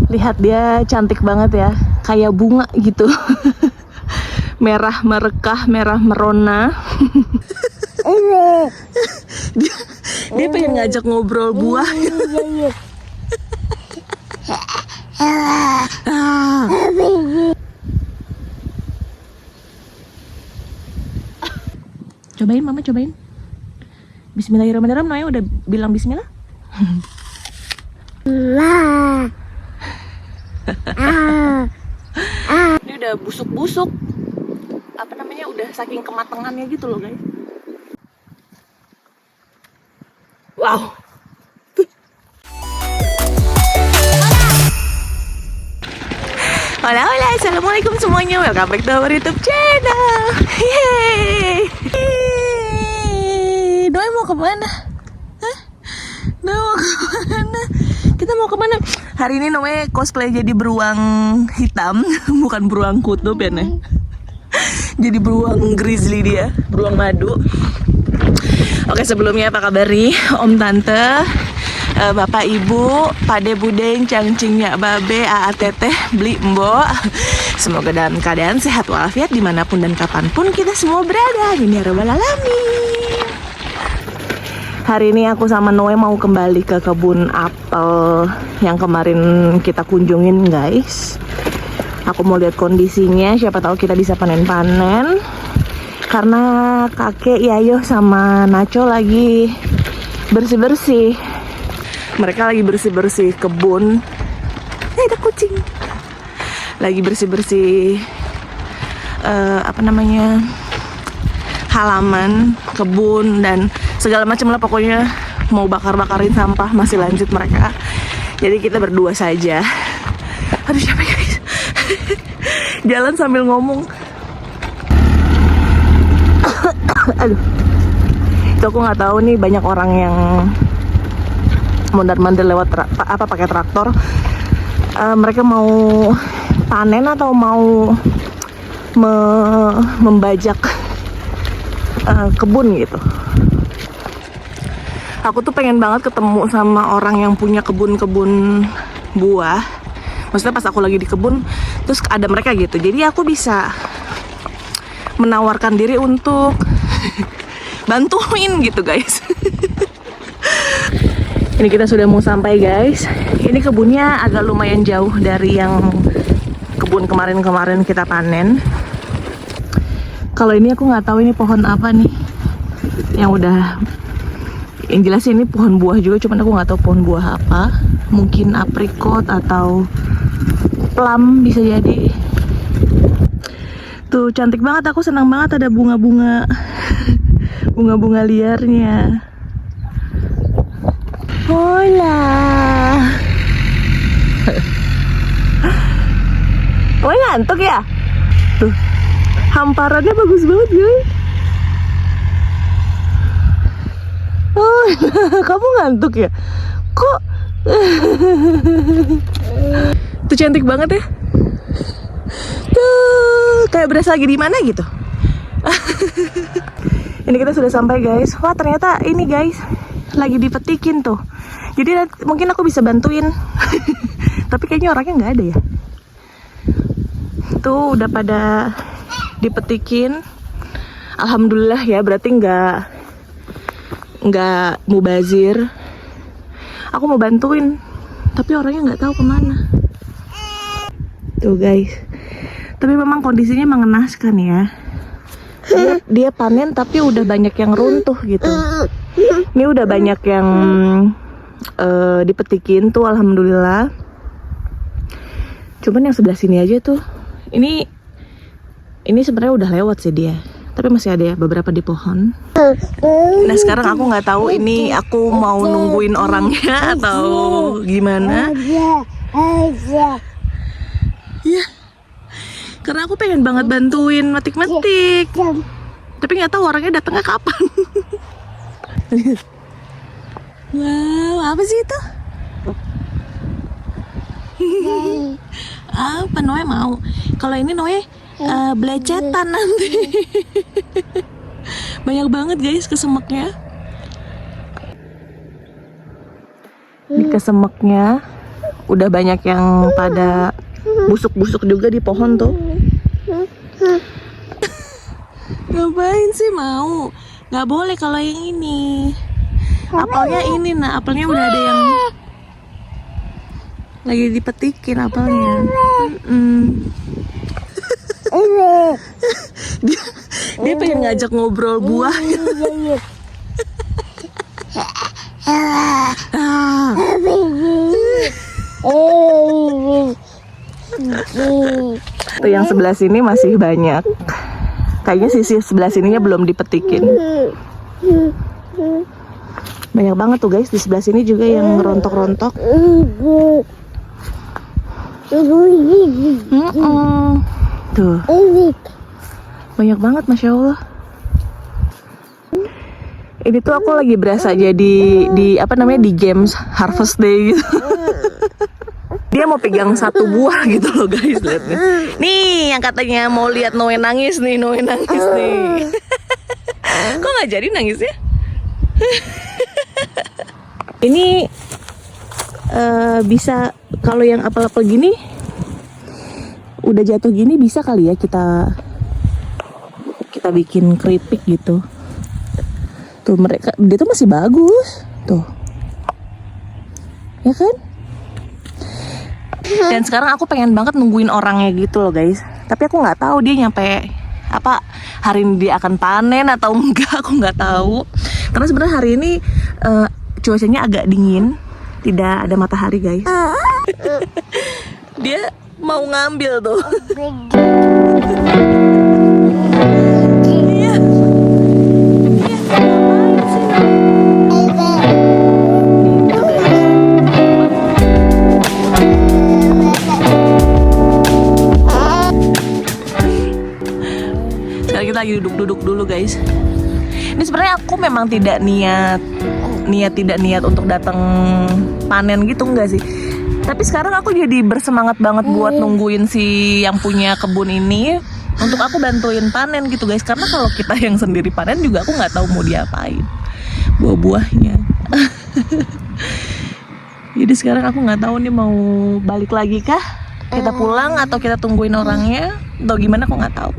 Lihat dia cantik banget ya, kayak bunga gitu. Merah merekah, merah merona. dia pengen ngajak ngobrol buah. Cobain mama, cobain. Bismillahirrahmanirrahim. Noya udah bilang bismillah. Ini udah busuk-busuk. Apa namanya, udah saking kematangannya gitu loh guys. Wow. Hola, hola, assalamualaikum semuanya. Welcome back to our YouTube channel. Yeay. Doi mau kemana? Hah? Doi mau kemana? Kita mau kemana? Hari ini Noe cosplay jadi beruang hitam, bukan beruang kutub ya Nih. Jadi beruang grizzly dia, beruang madu. Oke, sebelumnya apa kabar nih Om Tante, Bapak Ibu, Pade Budeng, Cangcing Nyak Babe, Aa Teteh, Beli Mbok. Semoga dalam keadaan sehat walafiat dimanapun dan kapanpun kita semua berada. Amin ya rabbal alamin. Hari ini aku sama Noe mau kembali ke kebun apel yang kemarin kita kunjungin guys. Aku mau lihat kondisinya, siapa tahu kita bisa panen-panen. Karena kakek Yayo sama Nacho lagi bersih-bersih. Mereka lagi bersih-bersih kebun. Ada kucing. Lagi bersih-bersih apa namanya, halaman, kebun dan segala macam lah pokoknya. Mau bakar-bakarin sampah, masih lanjut mereka. Jadi kita berdua saja. Aduh capek guys. Jalan sambil ngomong. Aduh. Itu aku nggak tahu nih, banyak orang yang mondar-mandir lewat pakai traktor. Mereka mau panen atau mau membajak kebun gitu. Aku tuh pengen banget ketemu sama orang yang punya kebun-kebun buah. Maksudnya pas aku lagi di kebun, terus ada mereka gitu. Jadi aku bisa menawarkan diri untuk bantuin gitu guys. Ini kita sudah mau sampai guys. Ini kebunnya agak lumayan jauh dari yang kebun kemarin-kemarin kita panen. Kalau ini aku nggak tahu ini pohon apa nih. Yang jelas ini pohon buah juga, cuman aku nggak tahu pohon buah apa. Mungkin aprikot atau plum bisa jadi. Tuh cantik banget, aku senang banget ada bunga-bunga. Bunga-bunga liarnya. Hola. Oh ngantuk ya? Tuh, hamparannya bagus banget guys. Oh, kamu ngantuk ya? Kok? Tuh cantik banget ya? Tuh, kayak berasa lagi di mana gitu. Ini kita sudah sampai guys. Wah ternyata ini guys lagi dipetikin tuh. Jadi mungkin aku bisa bantuin. Tapi kayaknya orangnya nggak ada ya. Tuh udah pada dipetikin. Alhamdulillah ya, berarti nggak mubazir. Aku mau bantuin, tapi orangnya nggak tahu kemana. Tuh guys. Tapi memang kondisinya mengenaskan ya. Dia panen tapi udah banyak yang runtuh gitu. Ini udah banyak yang dipetikin tuh alhamdulillah. Cuman yang sebelah sini aja tuh. Ini sebenarnya udah lewat sih dia. Tapi masih ada ya beberapa di pohon. Nah sekarang aku nggak tahu ini aku mau nungguin orangnya atau gimana. Ya. Karena aku pengen banget bantuin metik-metik. Tapi nggak tahu orangnya datangnya kapan. Wow, apa sih itu? Apa Noe mau? Kalau ini Noe belecetan nanti. Banyak banget guys kesemaknya. Ini kesemaknya. udah banyak yang pada busuk-busuk juga di pohon tuh. Ngapain sih mau? Nggak boleh kalau yang ini. Apelnya ini, nah apelnya udah ada yang lagi dipetikin apelnya. Dia pengen ngajak ngobrol buah. Tuh yang sebelah sini masih banyak. Kayaknya sisi sebelah sininya belum dipetikin. Banyak banget tuh guys, di sebelah sini juga yang rontok-rontok. Tuh. Banyak banget, Masya Allah. Ini tuh aku lagi berasa jadi di apa namanya, di games Harvest Day gitu. Dia mau pegang satu buah gitu loh guys, lihat nih. Nih yang katanya mau lihat Noe nangis nih, Noe nangis nih. Kok nggak jadi nangisnya? Ini bisa kalau yang apel-apel gini udah jatuh gini, bisa kali ya kita bikin keripik gitu. Tuh mereka, dia tuh masih bagus tuh, ya kan? Dan sekarang aku pengen banget nungguin orangnya gitu loh guys. Tapi aku nggak tahu dia nyampe apa hari ini dia akan panen atau enggak, aku nggak tahu. Karena sebenarnya hari ini cuacanya agak dingin, tidak ada matahari guys. Dia mau ngambil tuh. Iya. Sekarang kita lagi duduk-duduk dulu guys. Ini sebenarnya aku memang tidak niat untuk datang panen gitu, enggak sih. Tapi sekarang aku jadi bersemangat banget buat nungguin si yang punya kebun ini untuk aku bantuin panen gitu guys. Karena kalau kita yang sendiri panen juga aku nggak tahu mau diapain buah-buahnya. Jadi sekarang aku nggak tahu nih mau balik lagi kah, kita pulang atau kita tungguin orangnya atau gimana, aku nggak tahu.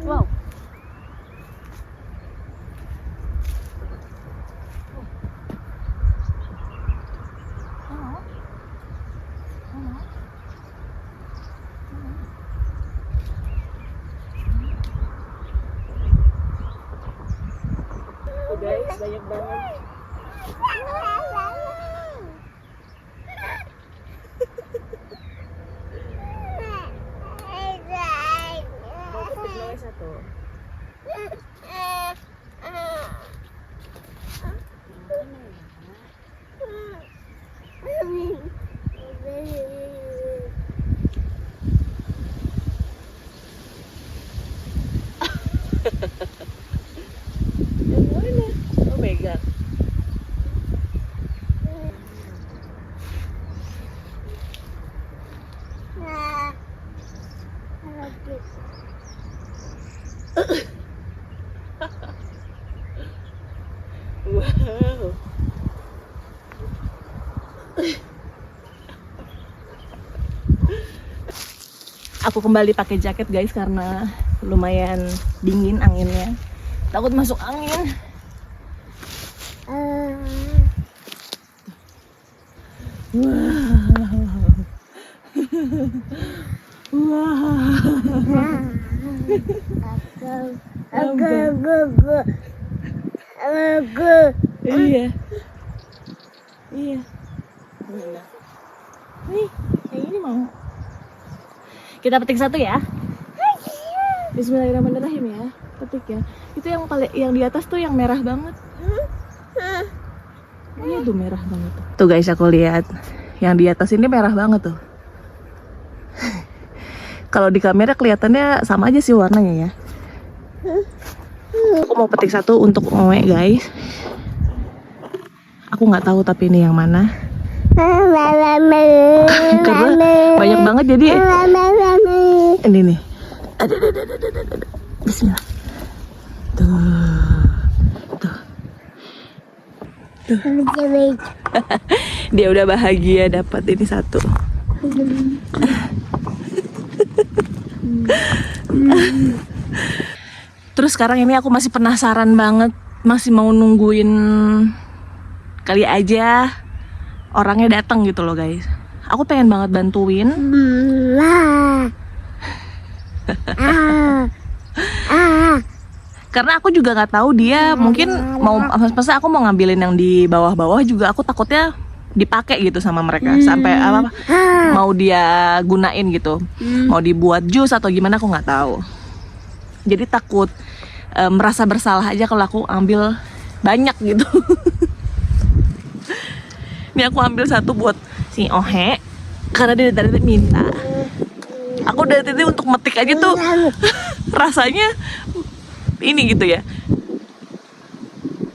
Wow. Guys, banyak banget. Satu. Yang mana? Oh, megang. Wow. Aku kembali pakai jaket guys karena lumayan dingin anginnya. Takut masuk angin. Iya. Iya. Nih, kayak gini mau. Kita petik satu ya. Bismillahirrahmanirrahim ya. Petik ya. Itu yang paling, yang di atas tuh yang merah banget. Iya tuh merah banget tuh. Tuh guys, aku lihat yang di atas ini merah banget tuh. Kalau di kamera kelihatannya sama aja sih warnanya ya. Aku mau petik satu untuk Oe guys. Aku nggak tahu tapi ini yang mana. Karena banyak banget jadi ini nih. Ada. Bismillah. Tuh. Dia udah bahagia dapat ini satu. Terus sekarang ini aku masih penasaran banget, masih mau nungguin kali aja orangnya datang gitu loh guys. Aku pengen banget bantuin. Karena aku juga nggak tahu dia mungkin mau, masa aku mau ngambilin yang di bawah-bawah juga aku takutnya dipakai gitu sama mereka sampai apa mau dia gunain gitu, mau dibuat jus atau gimana aku nggak tahu. Jadi takut merasa bersalah aja kalau aku ambil banyak gitu. Ini aku ambil satu buat si Ohe karena dia dari tadi minta. Aku dari tadi untuk metik aja tuh rasanya ini gitu ya,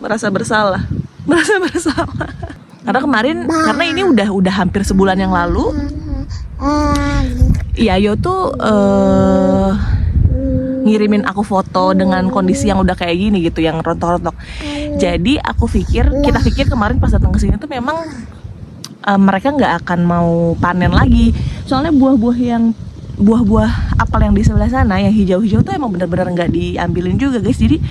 merasa bersalah. Karena kemarin, karena ini udah hampir sebulan yang lalu, Yayo tuh ngirimin aku foto dengan kondisi yang udah kayak gini gitu, yang rontok-rontok. Jadi kita pikir kemarin pas datang ke sini tuh memang mereka nggak akan mau panen lagi. Soalnya buah-buah apel yang di sebelah sana yang hijau-hijau tuh emang bener-bener nggak diambilin juga guys. Jadi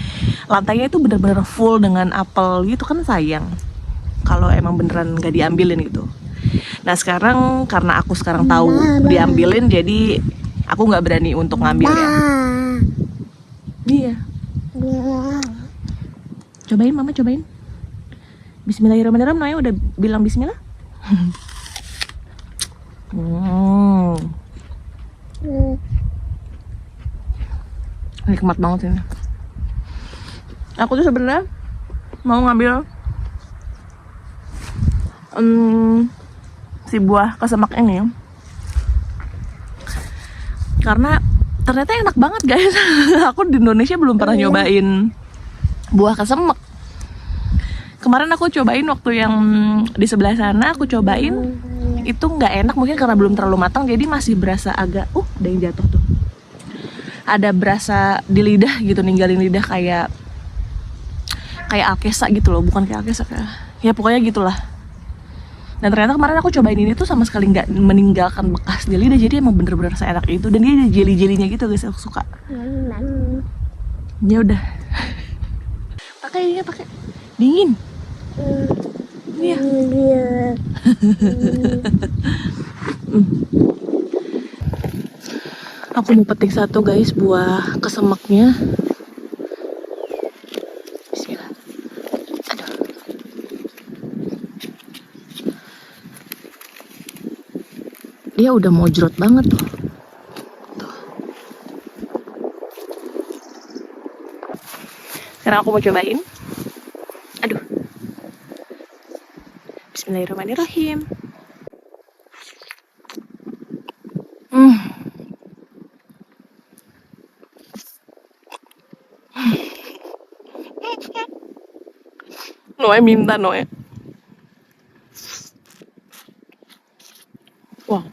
lantainya itu bener-bener full dengan apel gitu kan, sayang kalau emang beneran nggak diambilin gitu. Nah sekarang karena aku sekarang tahu diambilin, jadi aku nggak berani untuk ngambil ya. Iya. Cobain mama, cobain. Bismillahirrahmanirrahim. Naya udah bilang bismillah. Nikmat banget ini. Aku tuh sebenarnya mau ngambil si buah kesemak ini karena ternyata enak banget guys. Aku di Indonesia belum pernah nyobain buah kesemak. Kemarin aku cobain waktu yang di sebelah sana, aku cobain itu nggak enak, mungkin karena belum terlalu matang jadi masih berasa agak ada yang jatuh tuh, ada berasa di lidah gitu, ninggalin lidah kayak alkesa gitu loh, bukan kayak alkesa, ya pokoknya gitulah. Dan ternyata kemarin aku cobain ini tuh sama sekali nggak meninggalkan bekas di lidah, jadi emang bener-bener seenak itu. Dan dia ada jeli-jelinya gitu guys, aku suka. Ya udah. Pakai ini, pakai dingin. Iya. Aku mau petik satu guys buah kesemaknya. Bismillah. Aduh. Dia udah mojrot banget tuh. Sekarang aku mau cobain. Aduh. Bismillahirrahmanirrahim. Noe minta Noe. Wow.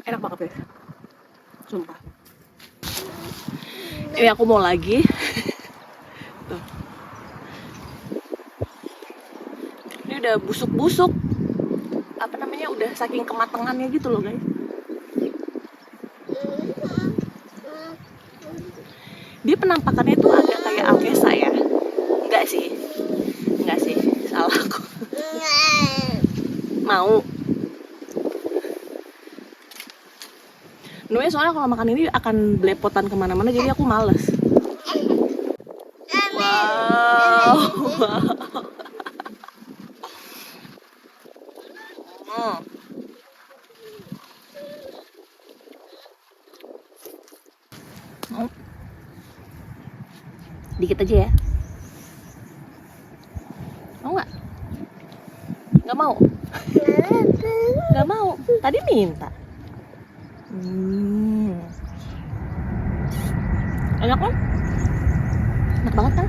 Enak banget guys, sumpah. Ini aku mau lagi. Tuh. Ini udah busuk-busuk. Apa namanya, udah saking kematangannya gitu loh guys. Dia penampakannya tuh agak kayak alkesa ya. Enggak sih, salah aku. Mau Noe soalnya kalau makan ini akan belepotan kemana-mana, jadi aku males. Wow. Dikit aja ya. Nggak mau? Nggak mau. Tadi minta. Enak kan? Enak banget kan?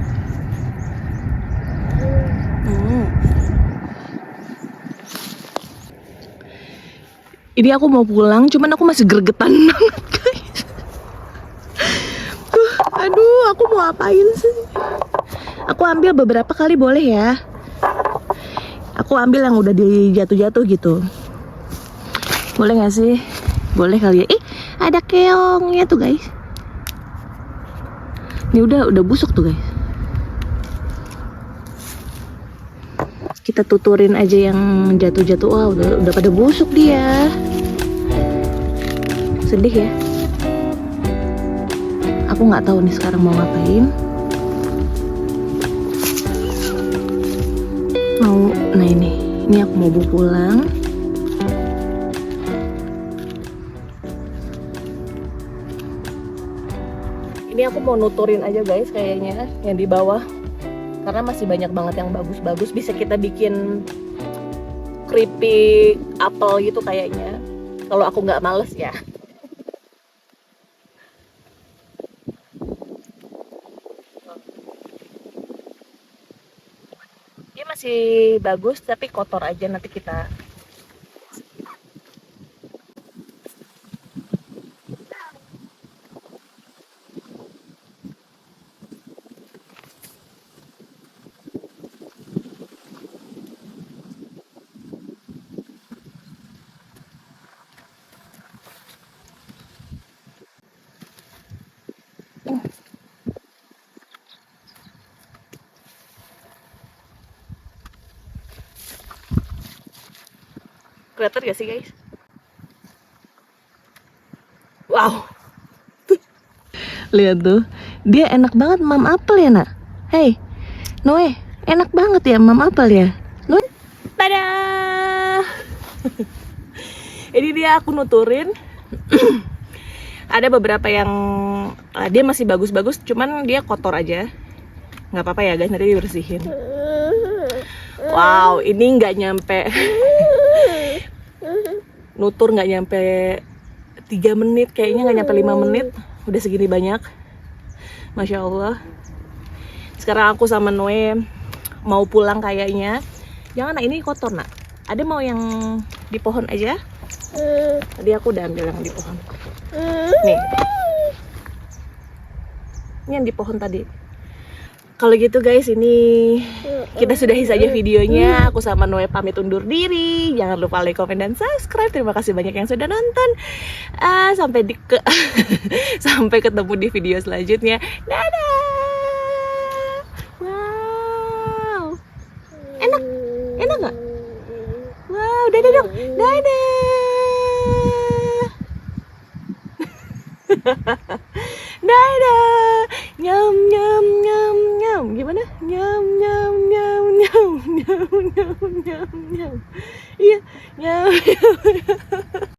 Ini aku mau pulang, cuman aku masih gregetan banget guys. Aduh, aku mau apain sih? Aku ambil beberapa kali boleh ya? Aku ambil yang udah dijatuh-jatuh gitu. Boleh gak sih? Boleh kali ya? Ih, ada keongnya tuh guys. Ini udah busuk tuh guys. Kita tuturin aja yang jatuh-jatuh. Wah, udah pada busuk dia. Sedih ya. Aku nggak tahu nih sekarang mau ngapain. Nah ini aku mau pulang. Ini aku mau nuturin aja guys kayaknya yang di bawah. Karena masih banyak banget yang bagus-bagus. Bisa kita bikin keripik apel gitu kayaknya. Kalau aku nggak males ya. Dia masih bagus tapi kotor aja, nanti kita kelihatan gak sih guys? Wow. Lihat tuh, dia enak banget mam apel ya nak. Hey, Noe, enak banget ya mam apel ya. Noe, tada. Ini dia aku nuturin. Ada beberapa yang dia masih bagus-bagus, cuman dia kotor aja. Nggak apa-apa ya guys, nanti dibersihin. Wow, ini nggak nyampe. Nutur nggak nyampe 3 menit, kayaknya nggak nyampe 5 menit. Udah segini banyak. Masya Allah. Sekarang aku sama Noe mau pulang kayaknya. Jangan nak, ini kotor nak. Ada mau yang di pohon aja? Tadi aku udah ambil yang di pohon. Nih. Ini yang di pohon tadi. Kalau gitu guys, ini kita sudahi saja videonya. Aku sama Noe pamit undur diri. Jangan lupa like, comment, dan subscribe. Terima kasih banyak yang sudah nonton. Sampai ketemu di video selanjutnya. Dadah. Wow. Enak nggak? Wow, dadah dong. Dadah. Dadah. Nyam nyam nyam nyam. Gimana? Nyam nyam nyam nyam nyam nyam nyam nyam. Iya, nyam.